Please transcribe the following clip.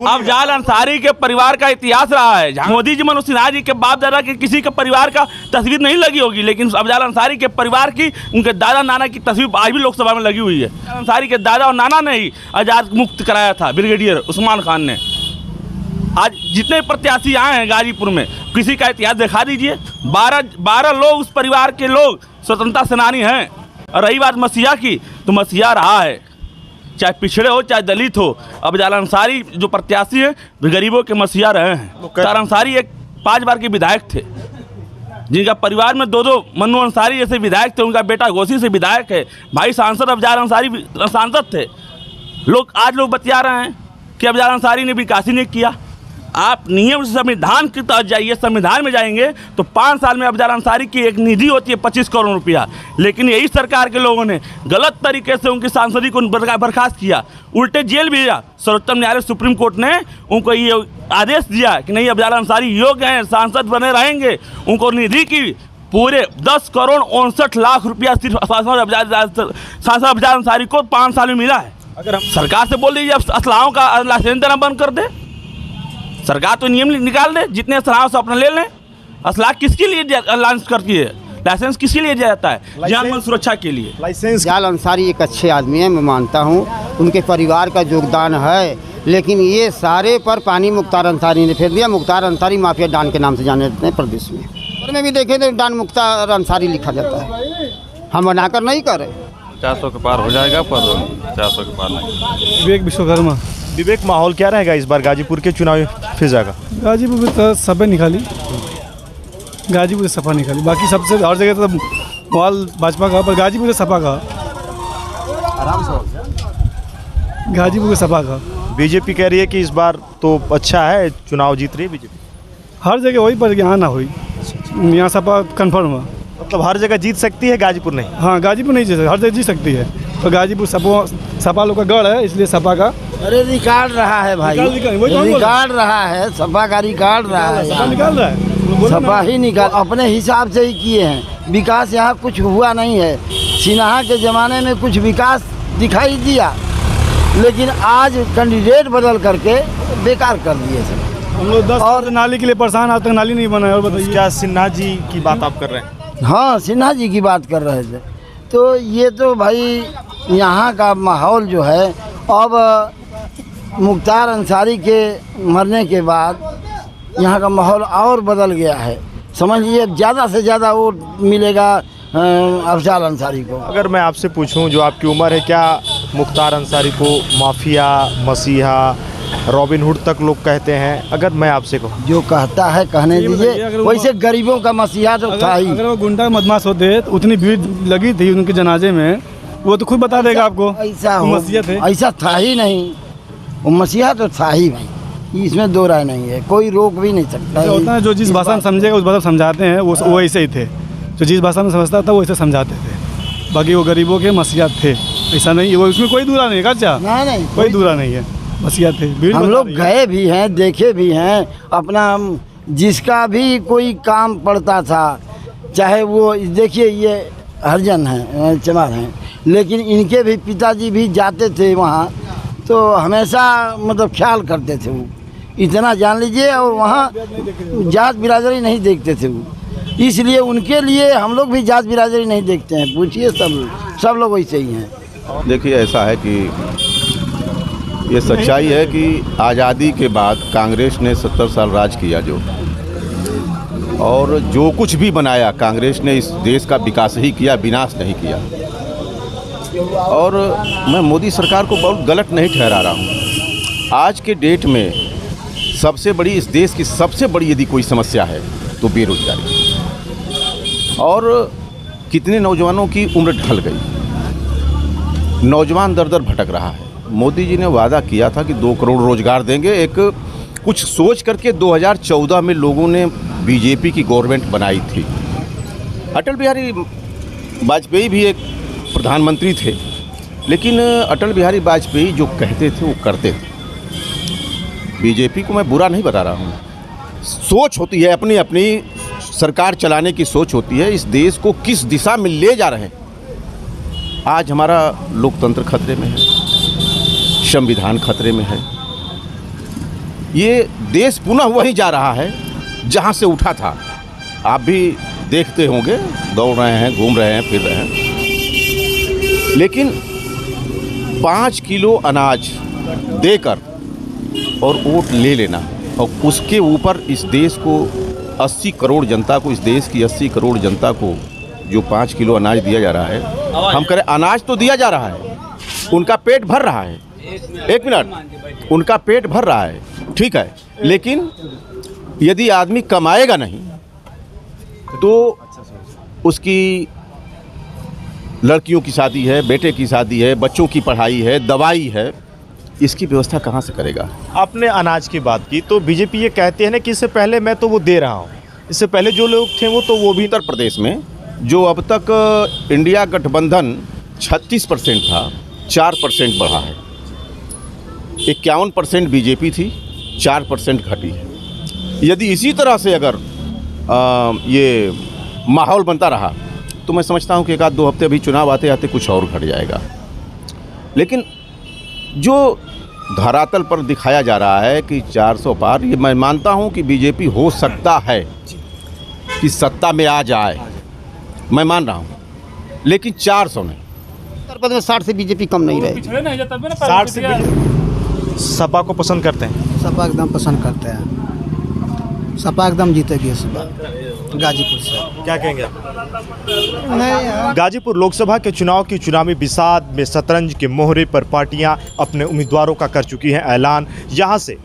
अफजाल अंसारी के परिवार का इतिहास रहा है। मोदी जी, मनोज सिन्हा जी के बाप दादा के किसी के परिवार का तस्वीर नहीं लगी होगी, लेकिन अफजाल अंसारी के परिवार की, उनके दादा नाना की तस्वीर आज भी लोकसभा में लगी हुई है। अंसारी के दादा और नाना ने ही आज़ाद मुक्त कराया था, ब्रिगेडियर उस्मान खान ने। आज जितने प्रत्याशी आए हैं गाजीपुर में, किसी का इतिहास दिखा दीजिए। 12 लोग उस परिवार के लोग स्वतंत्रता सेनानी हैं। और रही बात मसीहा की, तो मसीहा रहा है, चाहे पिछड़े हो चाहे दलित हो। अफजाल अंसारी जो प्रत्याशी हैं, गरीबों के मसीहा रहे हैं। अफजाल अंसारी एक 5 बार के विधायक थे, जिनका परिवार में 2 मन्नू अंसारी जैसे विधायक थे। उनका बेटा घोसी से विधायक है, भाई सांसद अफजाल अंसारी सांसद थे। आज लोग बतिया रहे हैं कि अफजाल अंसारी ने विकास ही नहीं किया। आप नियम संविधान के तहत जाइए, संविधान में जाएंगे तो 5 साल में अफजाल अंसारी की एक निधि होती है 25 करोड़ रुपया। लेकिन यही सरकार के लोगों ने गलत तरीके से उनकी सांसदी को बर्खास्त किया, उल्टे जेल भेजा। सर्वोच्च न्यायालय सुप्रीम कोर्ट ने उनको ये आदेश दिया कि नहीं, अफजाल अंसारी योग्य हैं, सांसद बने रहेंगे। उनको निधि की पूरे 10 करोड़ 59 लाख रुपया सिर्फ सांसद अफजाल अंसारी को 5 साल में मिला है। अगर हम सरकार से बोल दीजिए असलाहों का लाइसेंस देना बंद कर दे, सरकार तो नियम निकाल दे, जितने असलाह से अपना ले लें। असलाह किसके लिए लॉन्च करती है? लाइसेंस किसके लिए दिया जाता है? जान माल सुरक्षा के लिए। लाइसेंस। अफजाल अंसारी एक अच्छे आदमी हैं, मैं मानता हूँ, उनके परिवार का योगदान है। लेकिन ये सारे पर पानी मुख्तार अंसारी ने फेर दिया। मुख्तार अंसारी माफिया डॉन के नाम से जाने जाते हैं प्रदेश में। और में भी देखे तो डॉन मुख्तार अंसारी लिखा जाता है, हम बनाकर नहीं कर रहे। 400 के पार हो जाएगा, पर 400 के पार नहीं। विवेक विश्वकर्मा। विवेक, माहौल क्या रहेगा इस बार गाजीपुर के चुनाव फिजा का? गाजीपुर में तो सपा निकाली, गाजीपुर से सपा निकाली। बाकी सबसे हर जगह तो माहौल भाजपा का, पर गाजीपुर से सपा का, आराम से गाजीपुर से सपा का। बीजेपी कह रही है कि इस बार तो अच्छा है, चुनाव जीत रही है बीजेपी। हर जगह वही, पर यहाँ ना हुई, यहाँ सपा कन्फर्म है। मतलब हर जगह जीत सकती है, गाजीपुर नहीं? हाँ, गाजीपुर नहीं जीत सकती, हर जगह जीत सकती है। तो गाजीपुर सपा लोग का गढ़ है, इसलिए सपा का। अरे रिकॉर्ड रहा है भाई, रिकॉर्ड रहा है, सपा का रिकॉर्ड रहा है, निकाल रहा है, सपा ही निकाल, अपने हिसाब से ही किए हैं। विकास यहाँ कुछ हुआ नहीं है। सिन्हा के ज़माने में कुछ विकास दिखाई दिया, लेकिन आज कैंडिडेट बदल करके बेकार कर दिए सब। हम लोग 10 और नाली के लिए परेशान, आज तक नाली नहीं बना है। और बताइए, क्या सिन्हा जी की बात आप कर रहे हैं? हाँ, सिन्हा जी की बात कर रहे थे। तो ये तो भाई यहाँ का माहौल जो है, अब मुख्तार अंसारी के मरने के बाद यहाँ का माहौल और बदल गया है। समझिए, ज़्यादा से ज़्यादा वोट मिलेगा अफजाल अंसारी को। अगर मैं आपसे पूछूं, जो आपकी उम्र है, क्या मुख्तार अंसारी को माफिया, मसीहा, रॉबिन हुड तक लोग कहते हैं? अगर मैं आपसे कहूँ, जो कहता है कहने दीजिए, वैसे गरीबों का मसीहा तो था ही। अगर वो गुंडा मदमाश होते तो उतनी भीड़ लगी थी उनके जनाजे में, वो तो खुद बता देगा आपको। ऐसा मसीहा थे, ऐसा था ही नहीं, वो मसीहा तो था ही भाई, इसमें 2 राय नहीं है, कोई रोक भी नहीं सकता है। होता है जो जिस भाषा में समझेगा उस भाषा समझाते हैं, वो ऐसे ही थे। जो जिस भाषा में समझता था वो ऐसे समझाते थे। बाकी वो गरीबों के मसीहा थे, ऐसा नहीं है, वो उसमें कोई दूरा नहीं है। अच्छा, नहीं, कोई दूरा नहीं है, मसीहा थे। हम लोग गए भी हैं, देखे भी हैं। अपना जिसका भी कोई काम पड़ता था, चाहे वो देखिए, ये हरिजन हैं, चमार हैं, लेकिन इनके भी पिताजी भी जाते थे वहाँ, तो हमेशा मतलब ख्याल करते थे वो, इतना जान लीजिए। और वहाँ जात बिरादरी नहीं देखते थे वो, इसलिए उनके लिए हम लोग भी जात बिरादरी नहीं देखते हैं। पूछिए, सब लोग वैसे ही हैं। देखिए, ऐसा है कि ये सच्चाई है कि आज़ादी के बाद कांग्रेस ने 70 साल राज किया जो, और जो कुछ भी बनाया कांग्रेस ने, इस देश का विकास ही किया, विनाश नहीं किया। और मैं मोदी सरकार को बहुत गलत नहीं ठहरा रहा हूँ। आज के डेट में सबसे बड़ी, इस देश की सबसे बड़ी यदि कोई समस्या है तो बेरोजगारी। और कितने नौजवानों की उम्र ढल गई, नौजवान दर दर भटक रहा है। मोदी जी ने वादा किया था कि 2 करोड़ रोजगार देंगे, एक कुछ सोच करके 2014 में लोगों ने बीजेपी की गवर्नमेंट बनाई थी। अटल बिहारी वाजपेयी भी एक प्रधानमंत्री थे, लेकिन अटल बिहारी वाजपेयी जो कहते थे वो करते थे। बीजेपी को मैं बुरा नहीं बता रहा हूँ, सोच होती है, अपनी अपनी सरकार चलाने की सोच होती है। इस देश को किस दिशा में ले जा रहे हैं। आज हमारा लोकतंत्र खतरे में है, संविधान खतरे में है, ये देश पुनः वहीं जा रहा है जहाँ से उठा था। आप भी देखते होंगे, दौड़ रहे हैं, घूम रहे हैं, फिर रहे हैं, लेकिन 5 किलो अनाज देकर और वोट ले लेना, और उसके ऊपर इस देश को 80 करोड़ जनता को, इस देश की 80 करोड़ जनता को जो 5 किलो अनाज दिया जा रहा है, हम करें अनाज तो दिया जा रहा है, उनका पेट भर रहा है, 1 मिनट, उनका पेट भर रहा है, ठीक है, लेकिन यदि आदमी कमाएगा नहीं तो उसकी लड़कियों की शादी है, बेटे की शादी है, बच्चों की पढ़ाई है, दवाई है, इसकी व्यवस्था कहाँ से करेगा। आपने अनाज की बात की, तो बीजेपी ये कहते हैं ना कि इससे पहले मैं तो वो दे रहा हूँ, इससे पहले जो लोग थे वो भी। उत्तर प्रदेश में जो अब तक इंडिया गठबंधन 36% था, 4% बढ़ा है। 51% बीजेपी थी, 4% घटी है। यदि इसी तरह से अगर ये माहौल बनता रहा तो मैं समझता हूँ कि 1-2 हफ्ते अभी चुनाव आते आते कुछ और घट जाएगा। लेकिन जो धरातल पर दिखाया जा रहा है कि 400 पार, ये मैं मानता हूँ कि बीजेपी हो सकता है कि सत्ता में आ जाए, मैं मान रहा हूँ, लेकिन 400 नहीं। उत्तर प्रदेश में 60 से बीजेपी कम नहीं रहे। 60 से सपा को पसंद करते हैं। सपा एकदम पसंद करते हैं, सपा एकदम जीतेगी इस बार गाजीपुर से। क्या कहेंगे आप? गाजीपुर लोकसभा के चुनाव की चुनावी बिसात में शतरंज के मोहरे पर पार्टियां अपने उम्मीदवारों का कर चुकी हैं ऐलान। यहां से